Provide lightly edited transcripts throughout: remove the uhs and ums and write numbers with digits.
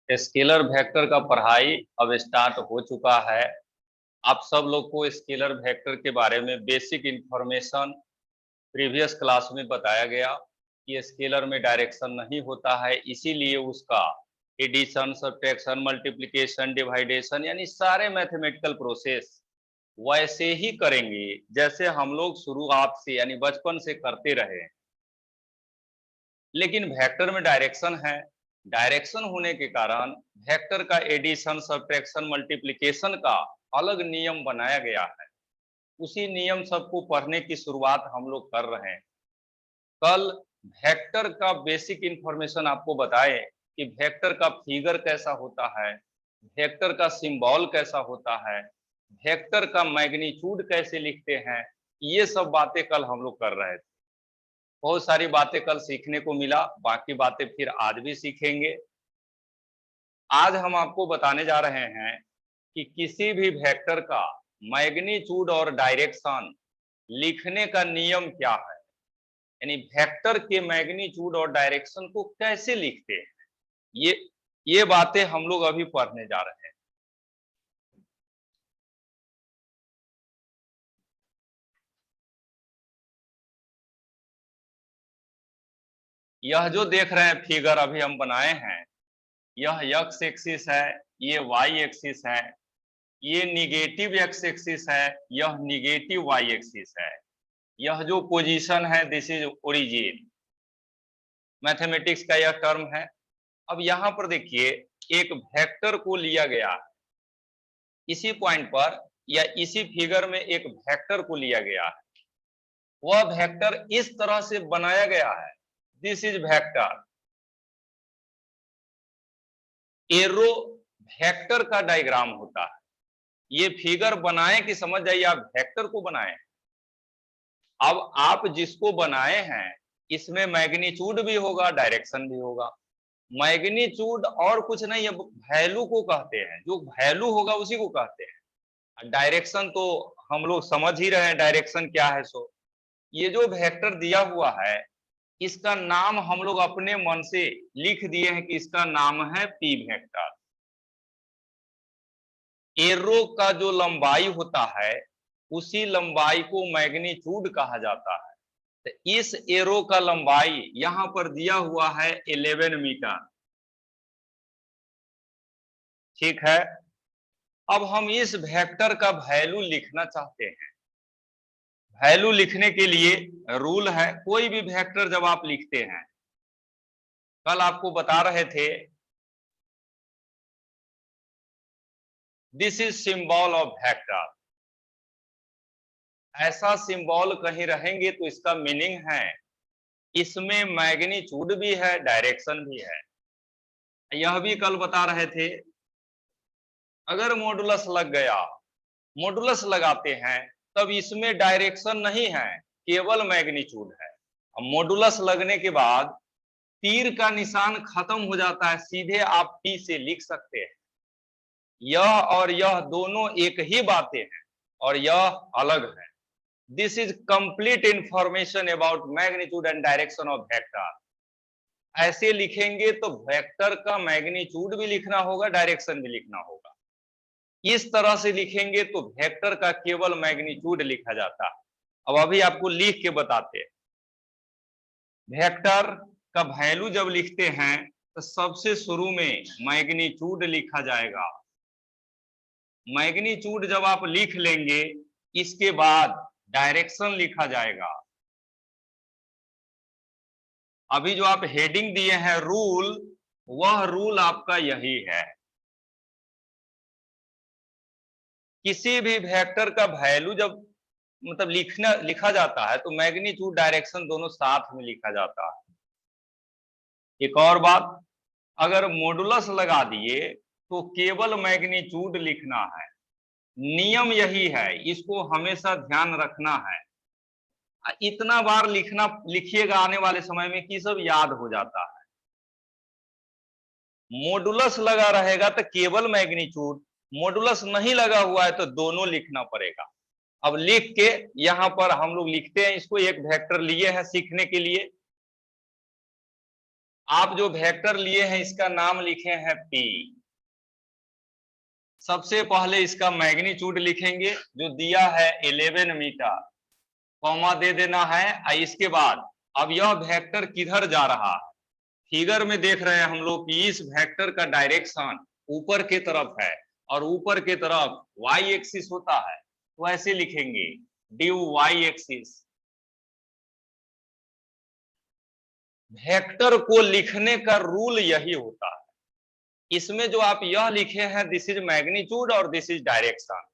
Scalar vector का पढ़ाई अब स्टार्ट हो चुका है। आप सब लोग को स्केलर वेक्टर के बारे में बेसिक इंफॉर्मेशन प्रीवियस क्लास में बताया गया कि स्केलर में डायरेक्शन नहीं होता है, इसीलिए उसका एडिशन, सब्ट्रैक्शन, मल्टीप्लिकेशन, डिवाइडेशन यानी सारे मैथमेटिकल प्रोसेस वैसे ही करेंगे जैसे हम लोग शुरुआत से यानी बचपन से करते रहे। लेकिन वेक्टर में डायरेक्शन है, डायरेक्शन होने के कारण वेक्टर का एडिशन, सब्ट्रैक्शन, मल्टीप्लिकेशन का अलग नियम बनाया गया है। उसी नियम सबको पढ़ने की शुरुआत हम लोग कर रहे हैं। कल वेक्टर का बेसिक इंफॉर्मेशन आपको बताए कि वेक्टर का फिगर कैसा होता है, वेक्टर का सिंबल कैसा होता है, वेक्टर का मैग्नीट्यूड कैसे लिखते हैं। ये सब बातें कल हम लोग कर रहे थे। बहुत सारी बातें कल सीखने को मिला, बाकी बातें फिर आज भी सीखेंगे। आज हम आपको बताने जा रहे हैं कि किसी भी वेक्टर का मैग्नीट्यूड और डायरेक्शन लिखने का नियम क्या है, यानी वेक्टर के मैग्नीट्यूड और डायरेक्शन को कैसे लिखते हैं। ये ये बातें हम लोग अभी पढ़ने जा रहे हैं। यह जो देख रहे हैं फिगर अभी हम बनाए हैं, यह एक्स एक्सिस है, ये वाई एक्सिस है, ये निगेटिव एक्स एक्सिस है, यह निगेटिव वाई एक्सिस है। यह जो पोजीशन है दिस इज ओरिजिन, मैथमेटिक्स का यह टर्म है। अब यहां पर देखिए एक वेक्टर को लिया गया है, इसी पॉइंट पर या इसी फिगर में एक वेक्टर को लिया गया है। वह वेक्टर इस तरह से बनाया गया है, this is vector. Arrow vector का डायग्राम होता है। ये फिगर बनाए कि समझ जाइए आप वेक्टर को बनाए। अब आप जिसको बनाए हैं इसमें मैग्नीट्यूड भी होगा, डायरेक्शन भी होगा। मैग्नीट्यूड और कुछ नहीं है, वैल्यू को कहते हैं, जो वैल्यू होगा उसी को कहते हैं। डायरेक्शन तो हम लोग समझ ही रहे हैं डायरेक्शन क्या है। सो ये जो वेक्टर दिया हुआ है इसका नाम हम लोग अपने मन से लिख दिए हैं कि इसका नाम है पी वेक्टर। एरो का जो लंबाई होता है उसी लंबाई को मैग्नीट्यूड कहा जाता है। तो इस एरो का लंबाई यहां पर दिया हुआ है 11 मीटर। ठीक है, अब हम इस वेक्टर का वैल्यू लिखना चाहते हैं। वैल्यू लिखने के लिए रूल है, कोई भी वेक्टर जब आप लिखते हैं, कल आपको बता रहे थे this is symbol of vector. ऐसा सिंबल कहीं रहेंगे तो इसका मीनिंग है इसमें मैग्नीट्यूड भी है, डायरेक्शन भी है। यह भी कल बता रहे थे अगर मॉडुलस लग गया, मॉडुलस लगाते हैं तब इसमें डायरेक्शन नहीं है, केवल मैग्नीट्यूड है। अब मॉडुलस लगने के बाद तीर का निशान खत्म हो जाता है, सीधे आप पी से लिख सकते हैं। यह और यह दोनों एक ही बातें हैं और यह अलग है। This is complete information about magnitude and direction of vector. ऐसे लिखेंगे तो वेक्टर का मैग्नीट्यूड भी लिखना होगा, डायरेक्शन भी लिखना होगा। इस तरह से लिखेंगे तो वेक्टर का केवल मैग्नीट्यूड लिखा जाता है। अब अभी आपको लिख के बताते हैं। वेक्टर का वैल्यू जब लिखते हैं तो सबसे शुरू में मैग्नीट्यूड लिखा जाएगा। मैग्नीट्यूड जब आप लिख लेंगे इसके बाद डायरेक्शन लिखा जाएगा। अभी जो आप हेडिंग दिए हैं रूल, वह रूल आपका यही है। किसी भी वेक्टर का वैल्यू जब मतलब लिखा जाता है तो मैग्नीट्यूड डायरेक्शन दोनों साथ में लिखा जाता है। एक और बात, अगर मॉडुलस लगा दिए तो केवल मैग्नीट्यूड लिखना है। नियम यही है, इसको हमेशा ध्यान रखना है। इतना बार लिखना लिखिएगा आने वाले समय में कि सब याद हो जाता है। मॉडुलस लगा रहेगा तो केवल मैग्नीट्यूड, मॉडुलस नहीं लगा हुआ है तो दोनों लिखना पड़ेगा। अब लिख के यहां पर हम लोग लिखते हैं, इसको एक वेक्टर लिए हैं सीखने के लिए। आप जो वेक्टर लिए हैं इसका नाम लिखे हैं P। सबसे पहले इसका मैग्नीट्यूड लिखेंगे जो दिया है 11 मीटर, कॉमा दे देना है। इसके बाद अब यह वेक्टर किधर जा रहा है, फिगर में देख रहे हैं हम लोग कि इस वेक्टर का डायरेक्शन ऊपर की तरफ है और ऊपर की तरफ वाई एक्सिस होता है, तो ऐसे लिखेंगे ड्यू वाई एक्सिस। वेक्टर को लिखने का रूल यही होता है। इसमें जो आप यह लिखे हैं दिस इज मैग्नीट्यूड और दिस इज डायरेक्शन।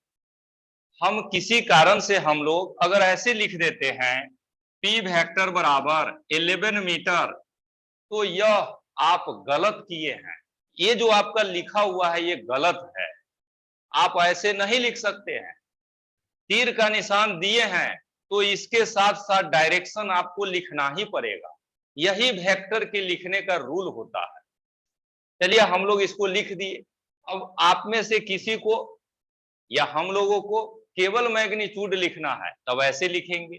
हम किसी कारण से हम लोग अगर ऐसे लिख देते हैं पी वेक्टर बराबर 11 मीटर, तो यह आप गलत किए हैं। ये जो आपका लिखा हुआ है ये गलत है, आप ऐसे नहीं लिख सकते हैं। तीर का निशान दिए हैं तो इसके साथ साथ डायरेक्शन आपको लिखना ही पड़ेगा, यही वेक्टर के लिखने का रूल होता है। चलिए हम लोग इसको लिख दिए। अब आप में से किसी को या हम लोगों को केवल मैग्नीट्यूड लिखना है, तब ऐसे लिखेंगे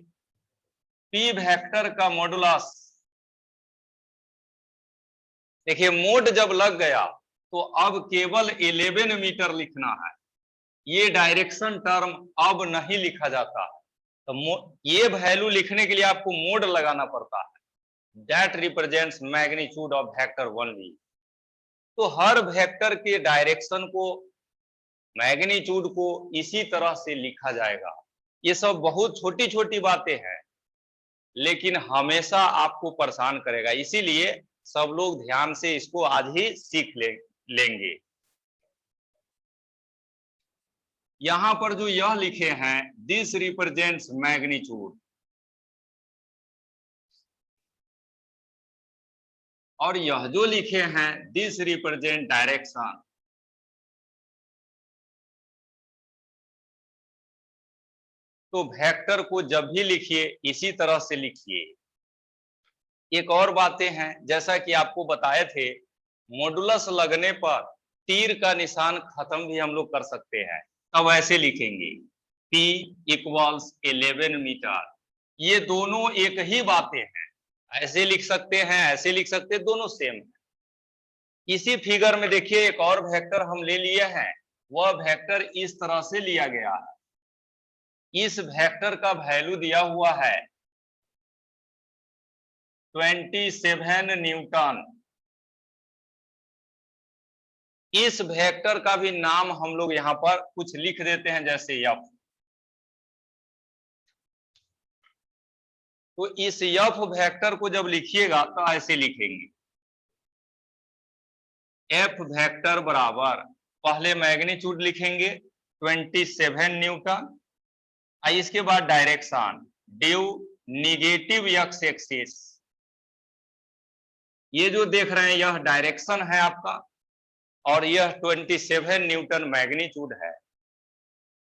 पी वेक्टर का मॉडुलस। देखिए मोड जब लग गया तो अब केवल 11 मीटर लिखना है, ये डायरेक्शन टर्म अब नहीं लिखा जाता। तो ये वैल्यू लिखने के लिए आपको मोड लगाना पड़ता है, that represents magnitude of vector only. तो हर वेक्टर के डायरेक्शन को, मैग्नीट्यूड को इसी तरह से लिखा जाएगा। ये सब बहुत छोटी छोटी बातें हैं लेकिन हमेशा आपको परेशान करेगा, इसीलिए सब लोग ध्यान से इसको आज ही सीख लेंगे। यहां पर जो यह लिखे हैं दिस रिप्रेजेंट्स मैग्नीट्यूड, और यह जो लिखे हैं दिस रिप्रेजेंट डायरेक्शन। तो वेक्टर को जब भी लिखिए इसी तरह से लिखिए। एक और बातें हैं, जैसा कि आपको बताए थे मॉडुलस लगने पर तीर का निशान खत्म भी हम लोग कर सकते हैं, तब ऐसे लिखेंगे P इक्वल्स 11 मीटर। ये दोनों एक ही बातें हैं, ऐसे लिख सकते हैं ऐसे लिख सकते हैं, दोनों सेम है। इसी फिगर में देखिए एक और वेक्टर हम ले लिए हैं, वह वेक्टर इस तरह से लिया गया है। इस वेक्टर का वैल्यू दिया हुआ है 27 न्यूटन। इस वेक्टर का भी नाम हम लोग यहां पर कुछ लिख देते हैं जैसे एफ। तो इस एफ वेक्टर को जब लिखिएगा तो ऐसे लिखेंगे एफ वेक्टर बराबर, पहले मैग्नीट्यूड लिखेंगे 27 न्यूटन, इसके बाद direction due negative x axis. ये जो देख रहे हैं यह डायरेक्शन है आपका और यह 27 न्यूटन मैग्नीट्यूड है।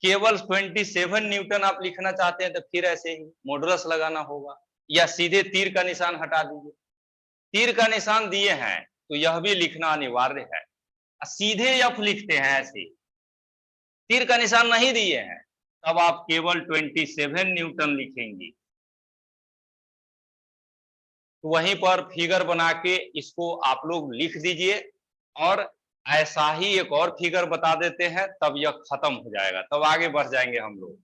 केवल 27 न्यूटन आप लिखना चाहते हैं तो फिर ऐसे ही मॉडुलस लगाना होगा या सीधे तीर का निशान हटा दीजिए। तीर का निशान दिए हैं तो यह भी लिखना अनिवार्य है, सीधे एफ लिखते हैं ऐसे, तीर का निशान नहीं दिए हैं तब आप केवल 27 न्यूटन लिखेंगे। तो वहीं पर फिगर बना के इसको आप लोग लिख दीजिए और ऐसा ही एक और फिगर बता देते हैं, तब यह खत्म हो जाएगा, तब आगे बढ़ जाएंगे हम लोग।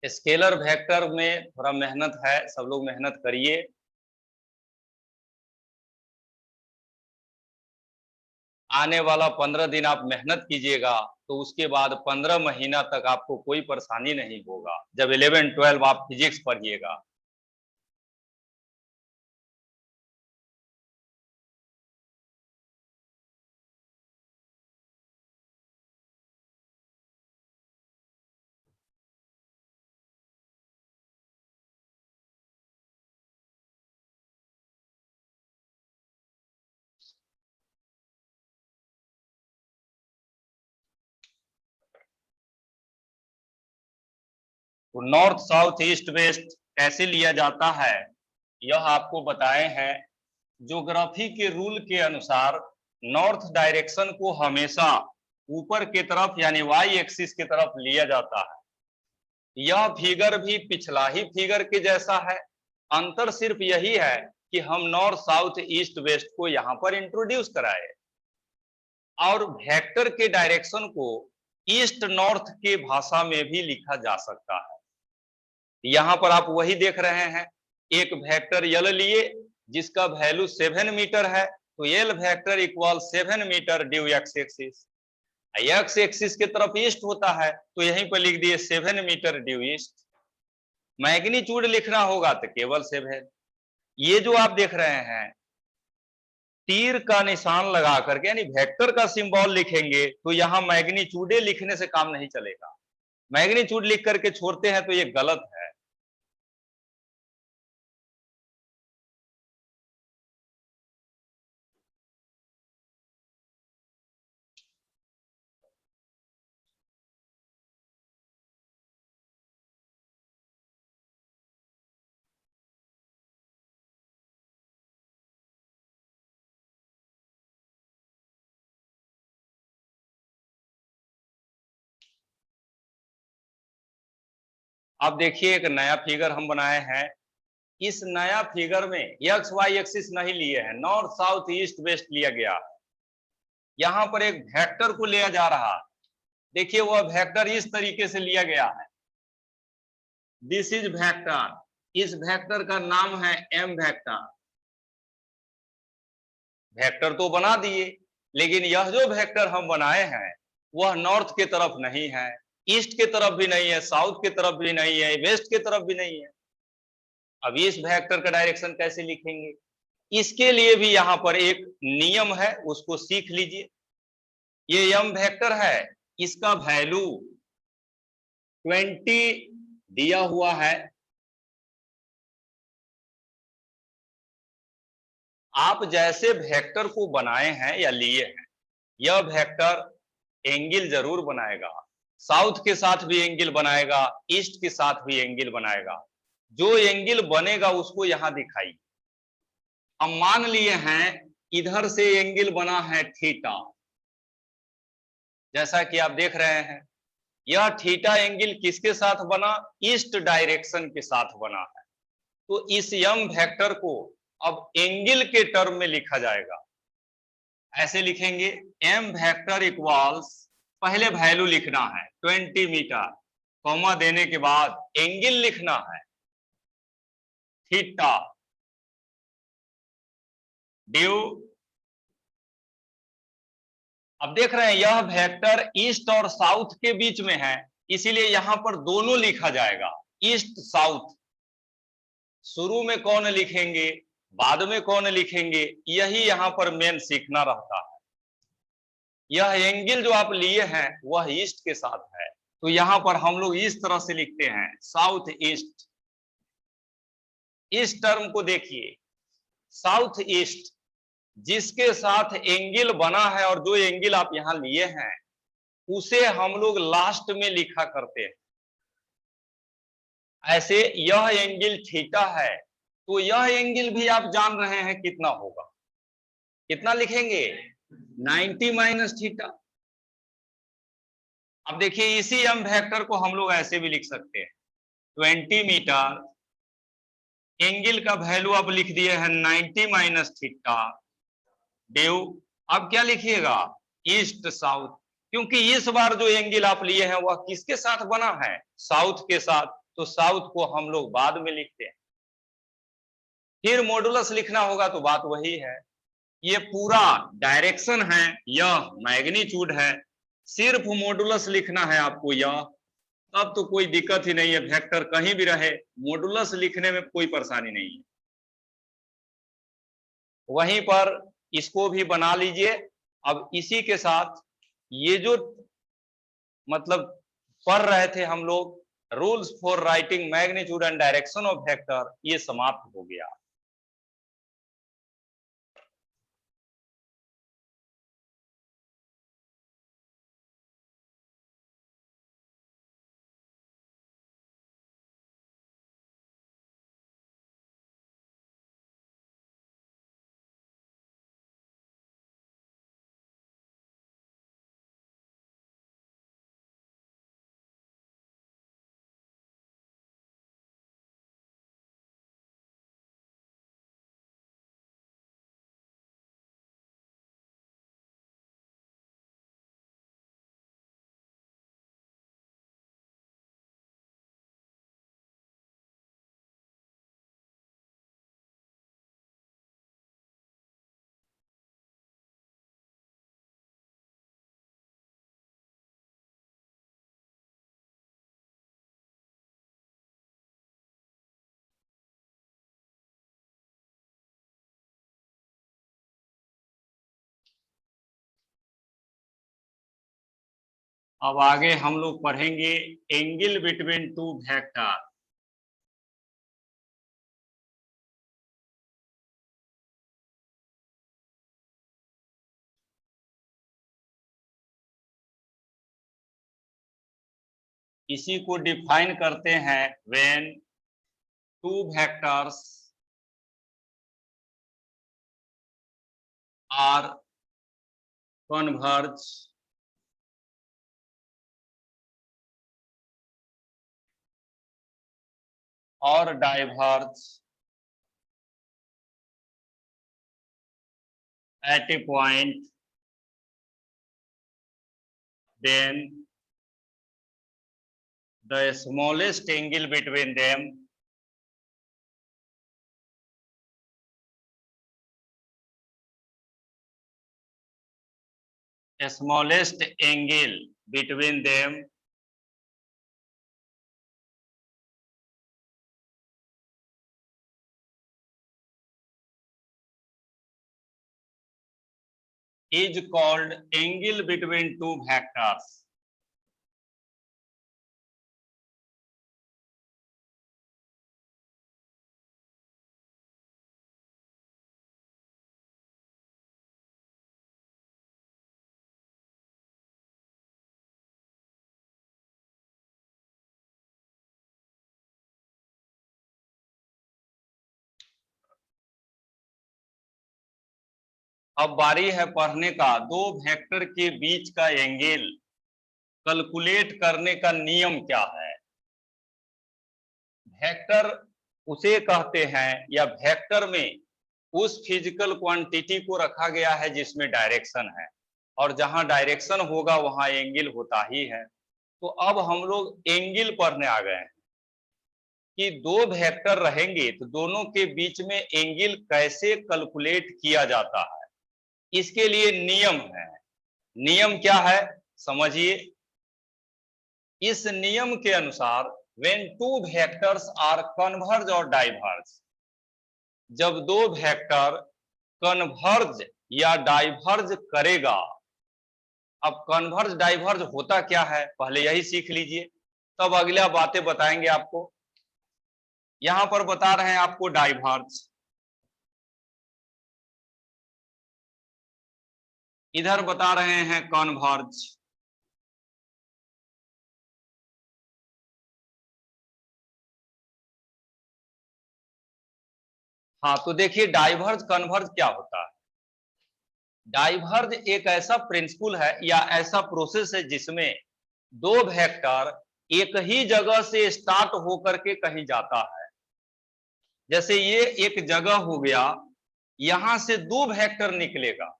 स्केलर वेक्टर में थोड़ा मेहनत है, सब लोग मेहनत करिए। आने वाला 15 दिन आप मेहनत कीजिएगा तो उसके बाद 15 महीना तक आपको कोई परेशानी नहीं होगा जब 11-12 आप फिजिक्स पढ़िएगा। तो नॉर्थ साउथ ईस्ट वेस्ट कैसे लिया जाता है यह आपको बताए हैं। ज्योग्राफी के रूल के अनुसार नॉर्थ डायरेक्शन को हमेशा ऊपर की तरफ यानी वाई एक्सिस की तरफ लिया जाता है। यह फिगर भी पिछला ही फिगर के जैसा है, अंतर सिर्फ यही है कि हम नॉर्थ साउथ ईस्ट वेस्ट को यहां पर इंट्रोड्यूस कराए और वेक्टर के डायरेक्शन को ईस्ट नॉर्थ के भाषा में भी लिखा जा सकता है। यहां पर आप वही देख रहे हैं, एक वेक्टर यल लिए जिसका वैल्यू 7 मीटर है, तो L vector equal 7 metre due X axis. X axis की तरफ ईस्ट होता है तो यहीं पर लिख दिए 7 मीटर ड्यू ईस्ट। मैग्नीट्यूड लिखना होगा तो केवल 7। ये जो आप देख रहे हैं तीर का निशान लगा करके यानी वेक्टर का सिंबल लिखेंगे तो यहां मैग्नीट्यूडे लिखने से काम नहीं चलेगा। मैग्नीट्यूड लिख करके छोड़ते हैं तो ये गलत है। अब देखिए एक नया फिगर हम बनाए हैं। इस नया फिगर में एक्स वाई एक्सिस नहीं लिए हैं, नॉर्थ साउथ ईस्ट वेस्ट लिया गया। यहां पर एक वेक्टर को लिया जा रहा। देखिए वह वेक्टर इस तरीके से लिया गया है। This is vector. इस वेक्टर का नाम है एम वेक्टर। वेक्टर तो बना दिए, लेकिन यह जो वेक्टर हम बनाए हैं वह नॉर्थ की तरफ नहीं है, ईस्ट की तरफ भी नहीं है, साउथ की तरफ भी नहीं है, वेस्ट की तरफ भी नहीं है। अब इस वेक्टर का डायरेक्शन कैसे लिखेंगे? इसके लिए भी यहां पर एक नियम है, उसको सीख लीजिए। ये एम वेक्टर है, इसका वैल्यू 20 दिया हुआ है। आप जैसे वेक्टर को बनाए हैं या लिए हैं, यह वेक्टर एंगल जरूर बनाएगा, साउथ के साथ भी एंगल बनाएगा, ईस्ट के साथ भी एंगल बनाएगा। जो एंगल बनेगा उसको यहां दिखाइए। हम मान लिए हैं इधर से एंगल बना है थीटा, जैसा कि आप देख रहे हैं यह थीटा एंगल किसके साथ बना? ईस्ट डायरेक्शन के साथ बना है। तो इस एम वेक्टर को अब एंगल के टर्म में लिखा जाएगा। ऐसे लिखेंगे एम वेक्टर इक्वल्स, पहले वैल्यू लिखना है 20 मीटर, कॉमा देने के बाद एंगल लिखना है थीटा ड्यू। अब देख रहे हैं यह वेक्टर ईस्ट और साउथ के बीच में है, इसीलिए यहां पर दोनों लिखा जाएगा, ईस्ट साउथ। शुरू में कौन लिखेंगे बाद में कौन लिखेंगे, यही यहां पर मेन सीखना रहता है। यह एंगल जो आप लिए हैं वह ईस्ट के साथ है, तो यहां पर हम लोग इस तरह से लिखते हैं साउथ ईस्ट। इस टर्म को देखिए, साउथ ईस्ट जिसके साथ एंगल बना है और जो एंगल आप यहां लिए हैं उसे हम लोग लास्ट में लिखा करते हैं। ऐसे यह एंगल थीटा है, तो यह एंगल भी आप जान रहे हैं कितना होगा, कितना लिखेंगे 90 माइनस थीटा। अब देखिए इसी एम वेक्टर को हम लोग ऐसे भी लिख सकते हैं 20 मीटर, एंगल का वैल्यू आप लिख दिए हैं 90 माइनस थीटा ड्यू। अब क्या लिखिएगा ईस्ट साउथ, क्योंकि इस बार जो एंगल आप लिए हैं वह किसके साथ बना है? साउथ के साथ, तो साउथ को हम लोग बाद में लिखते हैं। फिर मॉडुलस लिखना होगा तो बात वही है। ये पूरा डायरेक्शन है, यह मैग्नीट्यूड है, सिर्फ मॉडुलस लिखना है आपको यह। तब तो कोई दिक्कत ही नहीं है, वेक्टर कहीं भी रहे मॉडुलस लिखने में कोई परेशानी नहीं है। वहीं पर इसको भी बना लीजिए। अब इसी के साथ ये जो मतलब पढ़ रहे थे हम लोग rules for writing magnitude and direction of vector, ये समाप्त हो गया। अब आगे हम लोग पढ़ेंगे एंगल बिटवीन टू वेक्टर। इसी को डिफाइन करते हैं when two vectors are converge और diverge at a point, then the smallest angle between them smallest angle between them is called angle between two vectors. अब बारी है पढ़ने का दो वेक्टर के बीच का एंगल कैलकुलेट करने का नियम क्या है। वेक्टर उसे कहते हैं या वेक्टर में उस फिजिकल क्वांटिटी को रखा गया है जिसमें डायरेक्शन है, और जहां डायरेक्शन होगा वहां एंगल होता ही है। तो अब हम लोग एंगल पढ़ने आ गए हैं कि दो वेक्टर रहेंगे तो दोनों के बीच में एंगल कैसे कैलकुलेट किया जाता है। इसके लिए नियम है। नियम क्या है समझिए। इस नियम के अनुसार when two vectors are converge और डाइवर्ज, जब दो वेक्टर कन्वर्ज या डाइवर्ज करेगा। अब कन्वर्ज डाइवर्ज होता क्या है पहले यही सीख लीजिए, तब अगला बातें बताएंगे आपको। यहां पर बता रहे हैं आपको डाइवर्ज, इधर बता रहे हैं कन्वर्ज। हाँ तो देखिए डाइवर्ज कन्वर्ज क्या होता है। डाइवर्ज एक ऐसा प्रिंसिपल है या ऐसा प्रोसेस है जिसमें दो वेक्टर एक ही जगह से स्टार्ट होकर के कहीं जाता है। जैसे ये एक जगह हो गया, यहां से दो वेक्टर निकलेगा।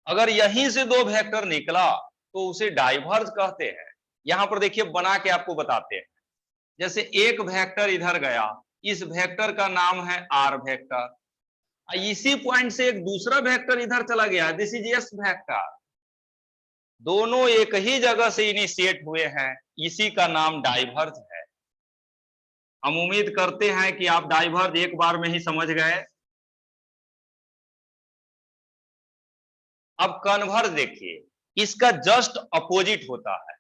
अगर यहीं से दो वेक्टर निकला तो उसे डाइवर्ज कहते हैं। यहां पर देखिए बना के आपको बताते हैं। जैसे एक वेक्टर इधर गया, इस वेक्टर का नाम है आर वेक्टर। इसी पॉइंट से एक दूसरा वेक्टर इधर चला गया, दिस इज एस वेक्टर। दोनों एक ही जगह से इनिशिएट हुए हैं, इसी का नाम डाइवर्ज है। हम उम्मीद करते हैं कि आप डाइवर्ज एक बार में ही समझ गए। अब कन्वर्ज देखिए, इसका जस्ट अपोजिट होता है।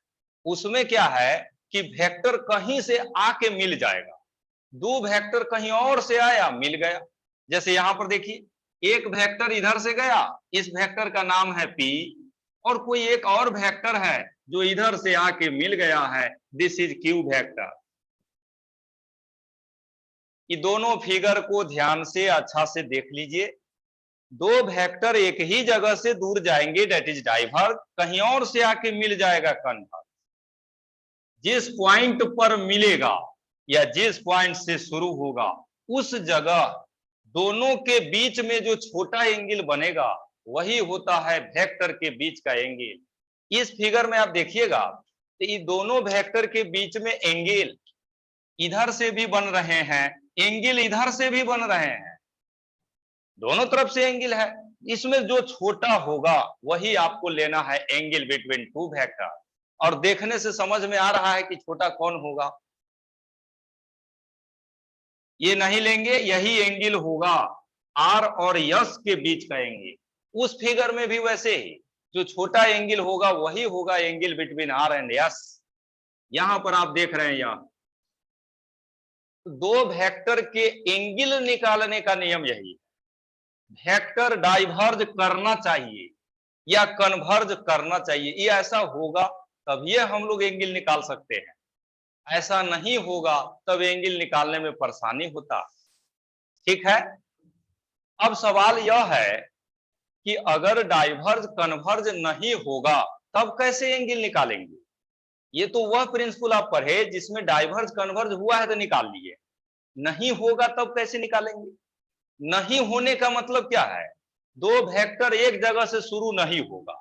उसमें क्या है कि वेक्टर कहीं से आके मिल जाएगा। दो वेक्टर कहीं और से आया मिल गया। जैसे यहां पर देखिए एक वेक्टर इधर से गया, इस वेक्टर का नाम है P, और कोई एक और वेक्टर है जो इधर से आके मिल गया है, दिस इज Q वेक्टर। ये दोनों फिगर को ध्यान से अच्छा से देख लीजिए। दो वेक्टर एक ही जगह से दूर जाएंगे, दैट इज डाइवर्ज। कहीं और से आके मिल जाएगा कन्वर्ज। जिस पॉइंट पर मिलेगा या जिस पॉइंट से शुरू होगा उस जगह दोनों के बीच में जो छोटा एंगल बनेगा वही होता है वेक्टर के बीच का एंगल। इस फिगर में आप देखिएगा तो ये दोनों वेक्टर के बीच में एंगल इधर से भी बन रहे हैं, एंगल इधर से भी बन रहे हैं, दोनों तरफ से एंगल है। इसमें जो छोटा होगा वही आपको लेना है एंगल बिटवीन टू वेक्टर। और देखने से समझ में आ रहा है कि छोटा कौन होगा। ये नहीं लेंगे, यही एंगल होगा आर और यस के बीच का एंगल। उस फिगर में भी वैसे ही जो छोटा एंगल होगा वही होगा angle between R and S. यहां पर आप देख रहे हैं यह दो वेक्टर के एंगल निकालने का नियम यही है। वेक्टर डाइवर्ज करना चाहिए या कन्वर्ज करना चाहिए, ये ऐसा होगा तभी हम लोग एंगल निकाल सकते हैं, ऐसा नहीं होगा तब एंगल निकालने में परेशानी होता। ठीक है, अब सवाल यह है कि अगर डाइवर्ज कन्वर्ज नहीं होगा तब कैसे एंगल निकालेंगे। ये तो वह प्रिंसिपल आप पढ़े जिसमें डाइवर्ज कन्वर्ज हुआ है तो निकाल लिए, नहीं होगा तब कैसे निकालेंगे। नहीं होने का मतलब क्या है, दो वेक्टर एक जगह से शुरू नहीं होगा,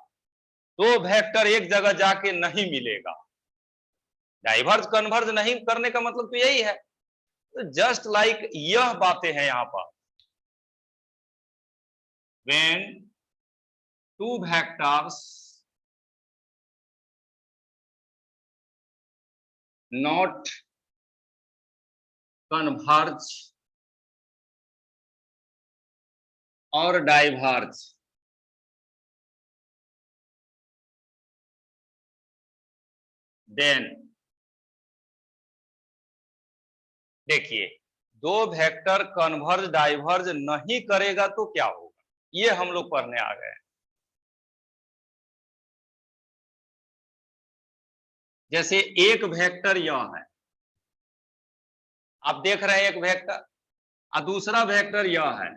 दो वेक्टर एक जगह जाके नहीं मिलेगा। डाइवर्ज कन्वर्ज नहीं करने का मतलब तो यही है। तो जस्ट लाइक यह बातें हैं यहां पर, when two vectors not converge or diverge, then देखिए दो वेक्टर कन्वर्ज डाइवर्ज नहीं करेगा तो क्या होगा, ये हम लोग पढ़ने आ गए। जैसे एक वेक्टर यह है, आप देख रहे हैं एक वेक्टर और दूसरा वेक्टर यह है,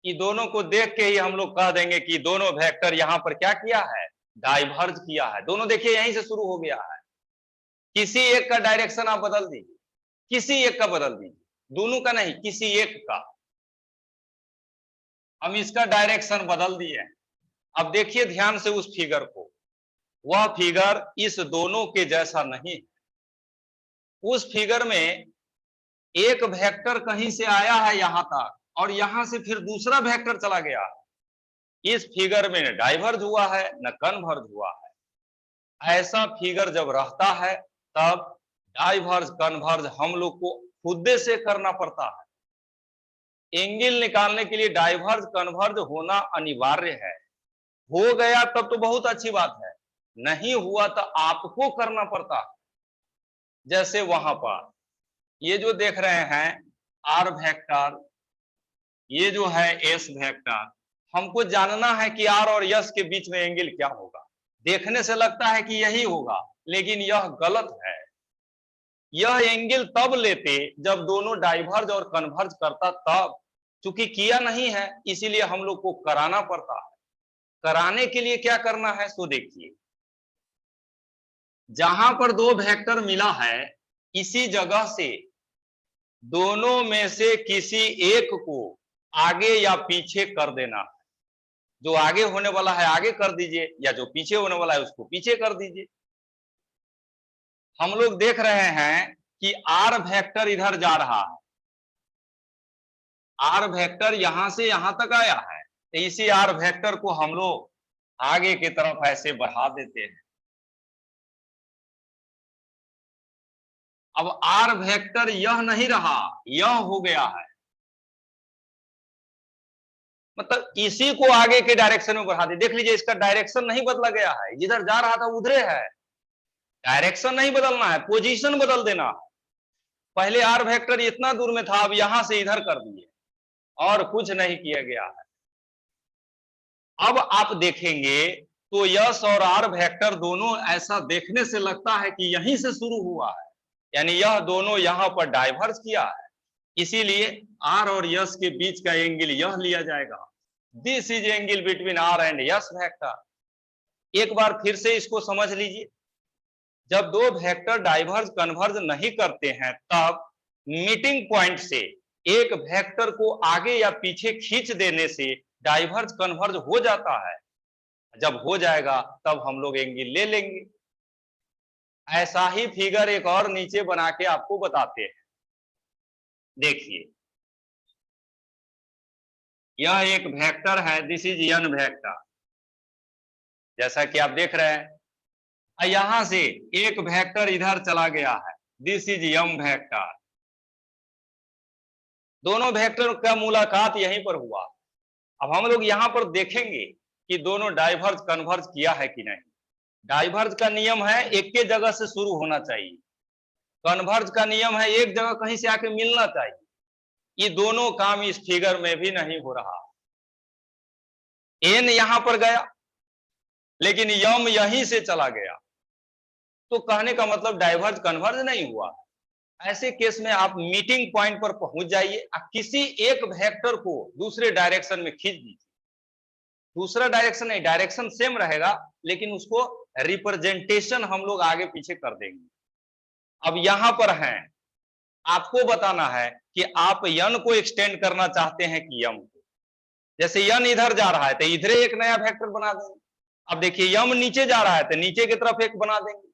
कि दोनों को देख के ही हम लोग कह देंगे कि दोनों वेक्टर यहां पर क्या किया है, डाइवर्ज किया है। दोनों देखिए यहीं से शुरू हो गया है, किसी एक का डायरेक्शन आप बदल दीजिए, किसी एक का बदल दीजिए, दोनों का नहीं किसी एक का। हम इसका डायरेक्शन बदल दिए। अब देखिए ध्यान से उस फिगर को, वह फिगर इस दोनों के जैसा नहीं है। उस फिगर में एक वेक्टर कहीं से आया है यहां तक और यहां से फिर दूसरा वेक्टर चला गया। इस फिगर में न डाइवर्ज हुआ है न कन्वर्ज हुआ है। ऐसा फिगर जब रहता है तब डाइवर्ज कन्वर्ज हम लोग को खुद से करना पड़ता है। एंगल निकालने के लिए डाइवर्ज कन्वर्ज होना अनिवार्य है। हो गया तब तो बहुत अच्छी बात है, नहीं हुआ तो आपको करना पड़ता है। जैसे वहां पर ये जो देख रहे हैं आर वेक्टर, ये जो है एस वेक्टर, हमको जानना है कि आर और एस के बीच में एंगल क्या होगा। देखने से लगता है कि यही होगा, लेकिन यह गलत है। यह एंगल तब लेते जब दोनों डाइवर्ज और कन्वर्ज करता, तब चूंकि किया नहीं है इसीलिए हम लोग को कराना पड़ता है। कराने के लिए क्या करना है तो देखिए, जहां पर दो वेक्टर मिला है इसी जगह से दोनों में से किसी एक को आगे या पीछे कर देना है। जो आगे होने वाला है आगे कर दीजिए, या जो पीछे होने वाला है उसको पीछे कर दीजिए। हम लोग देख रहे हैं कि आर वेक्टर इधर जा रहा है, आर वेक्टर यहां से यहां तक आया है, तो इसी आर वेक्टर को हम लोग आगे की तरफ ऐसे बढ़ा देते हैं। अब आर वेक्टर यह नहीं रहा, यह हो गया है, मतलब इसी को आगे के डायरेक्शन में बढ़ा दे। देख लीजिए इसका डायरेक्शन नहीं बदला गया है, जिधर जा रहा था उधरे है। डायरेक्शन नहीं बदलना है, पोजीशन बदल देना है। पहले आर वेक्टर इतना दूर में था, अब यहां से इधर कर दिए और कुछ नहीं किया गया है। अब आप देखेंगे तो यस और आर वेक्टर दोनों ऐसा देखने से लगता है कि यहीं से शुरू हुआ है, यानी यह दोनों यहां पर डाइवर्ज किया है। इसीलिए आर और यस के बीच का एंगल यह लिया जाएगा। This is angle between R and S vector. एक बार फिर से इसको समझ लीजिए, जब दो वेक्टर डाइवर्ज कन्वर्ज नहीं करते हैं तब मीटिंग पॉइंट से एक वेक्टर को आगे या पीछे खींच देने से डाइवर्ज कन्वर्ज हो जाता है। जब हो जाएगा तब हम लोग एंगल ले लेंगे। ऐसा ही फिगर एक और नीचे बना के आपको बताते हैं। देखिए यह एक वेक्टर है, दिस इज एन वेक्टर, जैसा कि आप देख रहे हैं। यहां से एक वेक्टर इधर चला गया है, दिस इज एम वेक्टर। दोनों वेक्टर का मुलाकात यहीं पर हुआ। अब हम लोग यहां पर देखेंगे कि दोनों डाइवर्ज कन्वर्ज किया है कि नहीं। डाइवर्ज का नियम है एक के जगह से शुरू होना चाहिए, कन्वर्ज का नियम है एक जगह कहीं से आके मिलना चाहिए। ये दोनों काम इस फिगर में भी नहीं हो रहा। एन यहां पर गया लेकिन यम यहीं से चला गया, तो कहने का मतलब डाइवर्ज कन्वर्ज नहीं हुआ। ऐसे केस में आप मीटिंग पॉइंट पर पहुंच जाइए और किसी एक वेक्टर को दूसरे डायरेक्शन में खींच दीजिए। दूसरा डायरेक्शन नहीं, डायरेक्शन सेम रहेगा लेकिन उसको रिप्रेजेंटेशन हम लोग आगे पीछे कर देंगे। अब यहां पर है, आपको बताना है कि आप यन को एक्सटेंड करना चाहते हैं कि यम को। जैसे यन इधर जा रहा है तो इधर एक नया वेक्टर बना देंगे। अब देखिए यम नीचे जा रहा है तो नीचे की तरफ एक बना देंगे।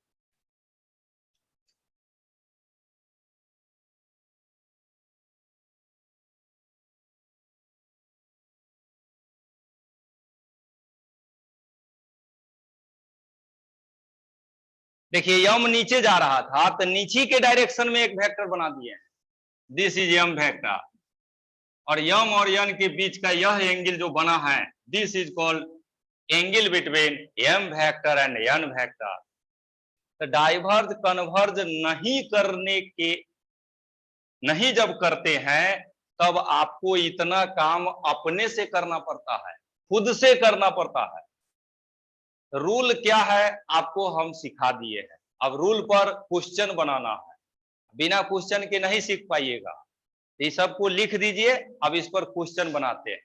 देखिए यम नीचे जा रहा था तो नीचे के डायरेक्शन में एक वेक्टर बना दिए हैं, दिस इज यम वेक्टर। और यम और यन के बीच का यह एंगल जो बना है, this is called angle between M vector and N vector. तो डाइवर्ज कन्वर्ज नहीं जब करते हैं तब आपको इतना काम अपने से करना पड़ता है, खुद से करना पड़ता है। रूल क्या है आपको हम सिखा दिए हैं, अब रूल पर क्वेश्चन बनाना है। बिना क्वेश्चन के नहीं सीख पाइएगा, ये सबको लिख दीजिए। अब इस पर क्वेश्चन बनाते हैं।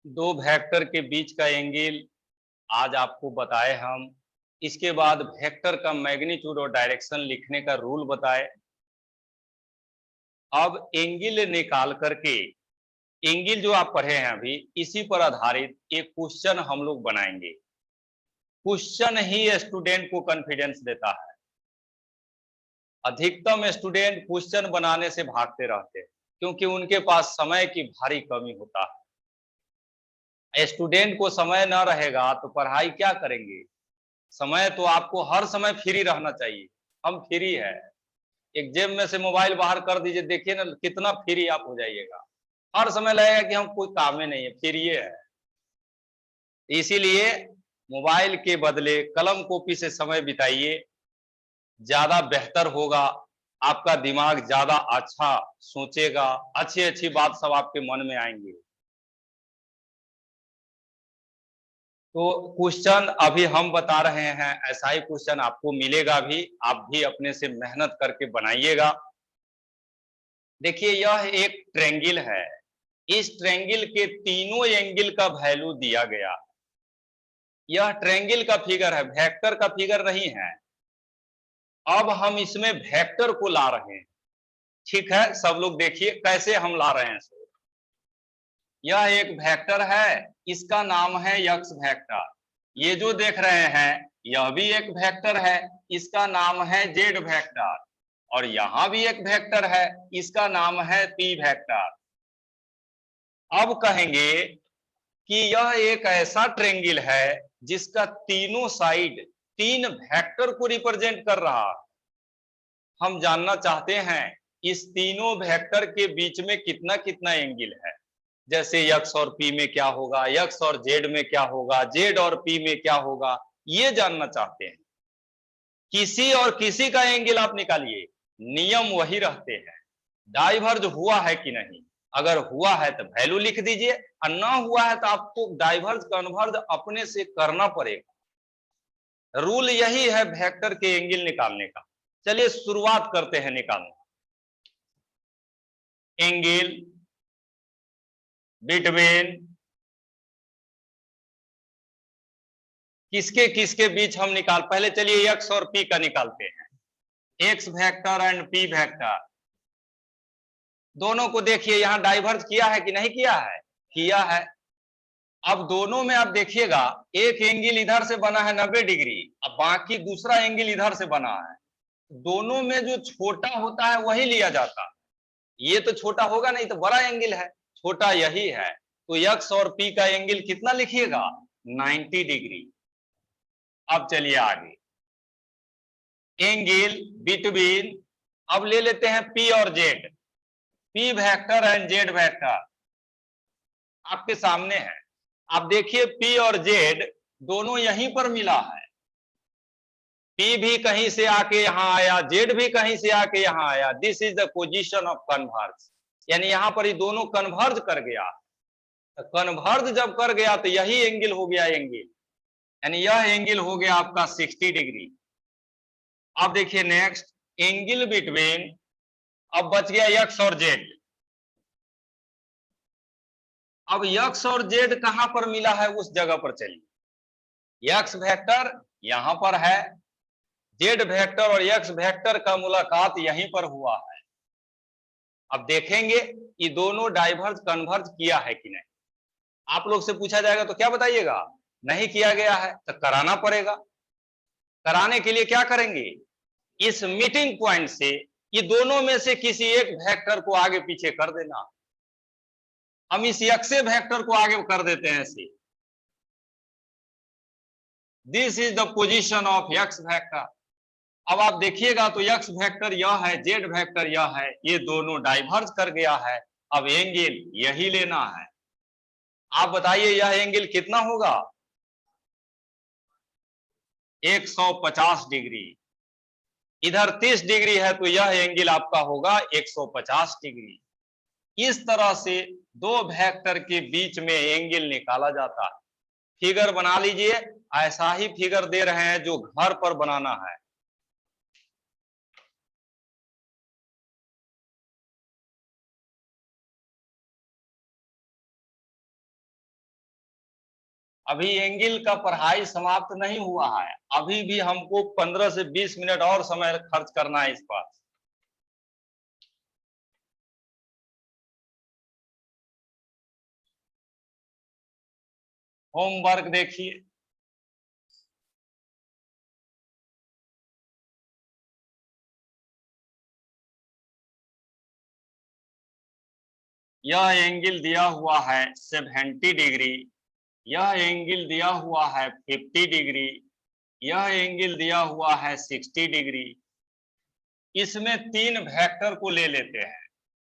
दो वेक्टर के बीच का एंगल आज आपको बताए हम। इसके बाद वेक्टर का मैग्नीट्यूड और डायरेक्शन लिखने का रूल बताए। अब एंगल निकाल करके, एंगल जो आप पढ़े हैं अभी, इसी पर आधारित एक क्वेश्चन हम लोग बनाएंगे। क्वेश्चन ही स्टूडेंट को कॉन्फिडेंस देता है। अधिकतम स्टूडेंट क्वेश्चन बनाने से भागते रहते हैं क्योंकि उनके पास समय की भारी कमी होता है। स्टूडेंट को समय ना रहेगा तो पढ़ाई क्या करेंगे। समय तो आपको हर समय फ्री रहना चाहिए। हम फ्री है, एक जेब में से मोबाइल बाहर कर दीजिए, देखिए ना कितना फ्री आप हो जाइएगा। हर समय लगेगा कि हम कोई काम में नहीं है, फ्री है। इसीलिए मोबाइल के बदले कलम कॉपी से समय बिताइए, ज्यादा बेहतर होगा। आपका दिमाग ज्यादा अच्छा सोचेगा, अच्छी अच्छी बात सब आपके मन में आएंगे। तो क्वेश्चन अभी हम बता रहे हैं, ऐसा ही क्वेश्चन आपको मिलेगा भी, आप भी अपने से मेहनत करके बनाइएगा। देखिए यह एक ट्रेंगल है, इस ट्रेंगल के तीनों एंगल का वैल्यू दिया गया। यह ट्रेंगल का फिगर है, वेक्टर का फिगर नहीं है। अब हम इसमें वेक्टर को ला रहे हैं। ठीक है, सब लोग देखिए कैसे हम ला रहे हैं। यह एक वेक्टर है, इसका नाम है यक्स वेक्टर। ये जो देख रहे हैं यह भी एक वेक्टर है, इसका नाम है जेड वेक्टर। और यहां भी एक वेक्टर है, इसका नाम है पी वेक्टर। अब कहेंगे कि यह एक ऐसा ट्रेंगल है जिसका तीनों साइड तीन वेक्टर को रिप्रेजेंट कर रहा है। हम जानना चाहते हैं इस तीनों वेक्टर के बीच में कितना कितना एंगल है। जैसे यक्स और पी में क्या होगा, यक्स और जेड में क्या होगा, जेड और पी में क्या होगा, ये जानना चाहते हैं। किसी और किसी का एंगल आप निकालिए, नियम वही रहते हैं। डाइवर्ज हुआ है कि नहीं, अगर हुआ है तो वैल्यू लिख दीजिए, और ना हुआ है तो आपको डाइवर्ज कन्वर्ज अपने से करना पड़ेगा। रूल यही है वेक्टर के एंगल निकालने का। चलिए शुरुआत करते हैं निकालना। एंगल बिटवीन किसके किसके बीच हम निकाल, पहले चलिए एक्स और पी का निकालते हैं। X vector and P vector दोनों को देखिए, यहां डाइवर्ज किया है कि नहीं किया है, किया है। अब दोनों में आप देखिएगा एक एंगल इधर से बना है 90 डिग्री, अब बाकी दूसरा एंगल इधर से बना है। दोनों में जो छोटा होता है वही लिया जाता है। ये तो छोटा होगा नहीं तो बड़ा एंगल है, छोटा यही है। तो एक्स और पी का एंगल कितना लिखिएगा, 90 डिग्री। अब चलिए आगे, एंगल बिटवीन, अब ले लेते हैं पी और Z, P vector and Z vector आपके सामने है। आप देखिए पी और जेड दोनों यहीं पर मिला है। पी भी कहीं से आके यहां आया, जेड भी कहीं से आके यहां आया। This is the position of converse, यानी यहां पर ये दोनों कन्वर्ज कर गया। तो कन्वर्ज जब कर गया तो यही एंगल हो गया एंगल, यानी यह एंगल हो गया आपका 60 डिग्री। अब देखिए नेक्स्ट, एंगल बिटवीन, अब बच गया एक्स और जेड। अब एक्स और जेड कहां पर मिला है उस जगह पर चलिए। एक्स वेक्टर यहां पर है, जेड वेक्टर और एक्स वेक्टर का मुलाकात यहीं पर हुआ है। अब देखेंगे ये दोनों डाइवर्ज कन्वर्ज किया है कि नहीं। आप लोग से पूछा जाएगा तो क्या बताइएगा, नहीं किया गया है तो कराना पड़ेगा। कराने के लिए क्या करेंगे, इस मीटिंग पॉइंट से ये दोनों में से किसी एक वेक्टर को आगे पीछे कर देना। हम इस एक्स वेक्टर को आगे कर देते हैं ऐसे। This is the position of x vector. अब आप देखिएगा तो एक्स वेक्टर यह है, जेड वेक्टर यह है, ये दोनों डाइवर्ज कर गया है। अब एंगल यही लेना है। आप बताइए यह एंगल कितना होगा, 150 डिग्री। इधर 30 डिग्री है तो यह एंगल आपका होगा 150 डिग्री। इस तरह से दो वेक्टर के बीच में एंगल निकाला जाता है। फिगर बना लीजिए, ऐसा ही फिगर दे रहे हैं जो घर पर बनाना है। अभी एंगल का पढ़ाई समाप्त नहीं हुआ है, अभी भी हमको 15 से 20 मिनट और समय खर्च करना है इस पर। होमवर्क देखिए, यह एंगल दिया हुआ है 70 डिग्री, यह एंगल दिया हुआ है 50 डिग्री, यह एंगल दिया हुआ है 60 डिग्री। इसमें तीन वेक्टर को ले लेते हैं।